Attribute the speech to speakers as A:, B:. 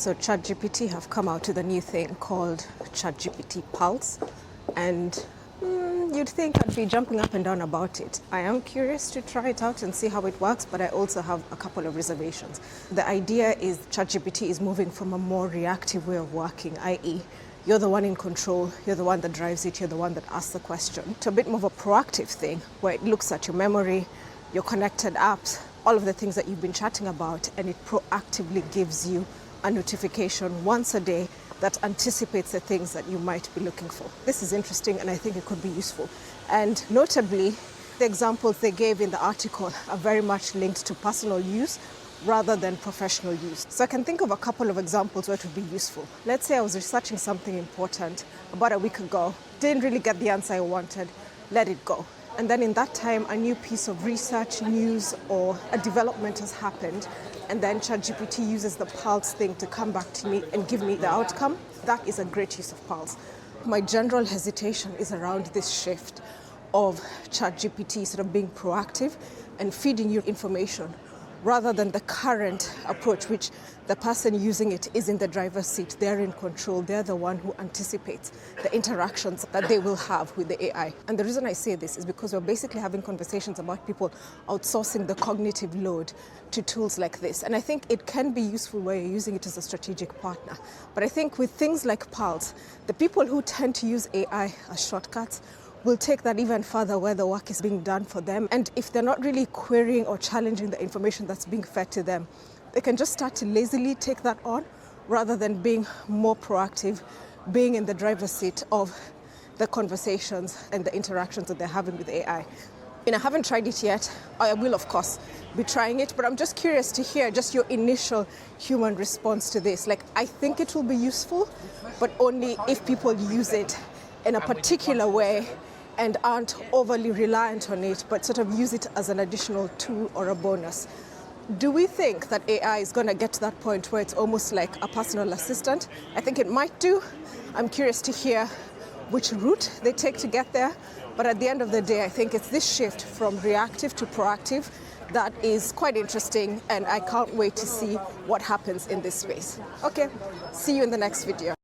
A: So ChatGPT have come out with a new thing called ChatGPT Pulse, and you'd think I'd be jumping up and down about it. I am curious to try it out and see how it works, but I also have a couple of reservations. The idea is ChatGPT is moving from a more reactive way of working, i.e., you're the one in control, you're the one that drives it, you're the one that asks the question, to a bit more of a proactive thing where it looks at your memory, your connected apps, all of the things that you've been chatting about, and it proactively gives you a notification once a day that anticipates the things that you might be looking for. This is interesting, and I think it could be useful. And notably, the examples they gave in the article are very much linked to personal use rather than professional use. So I can think of a couple of examples where it would be useful. Let's say I was researching something important about a week ago, didn't really get the answer I wanted, let it go. And then in that time, a new piece of research, news, or a development has happened, and then ChatGPT uses the Pulse thing to come back to me and give me the outcome. That is a great use of Pulse. My general hesitation is around this shift of ChatGPT sort of being proactive and feeding you information, rather than the current approach, which the person using it is in the driver's seat, they're in control, they're the one who anticipates the interactions that they will have with the AI. And the reason I say this is because we're basically having conversations about people outsourcing the cognitive load to tools like this. And I think it can be useful where you're using it as a strategic partner. But I think with things like Pulse, the people who tend to use AI as shortcuts will take that even further where the work is being done for them. And if they're not really querying or challenging the information that's being fed to them, they can just start to lazily take that on rather than being more proactive, being in the driver's seat of the conversations and the interactions that they're having with AI. I haven't tried it yet. I will, of course, be trying it, but I'm just curious to hear just your initial human response to this. Like, I think it will be useful, but only if people use it in a particular way and aren't overly reliant on it, but sort of use it as an additional tool or a bonus. Do we think that AI is going to get to that point where it's almost like a personal assistant? I think it might do. I'm curious to hear which route they take to get there. But at the end of the day, I think it's this shift from reactive to proactive that is quite interesting, and I can't wait to see what happens in this space. Okay, see you in the next video.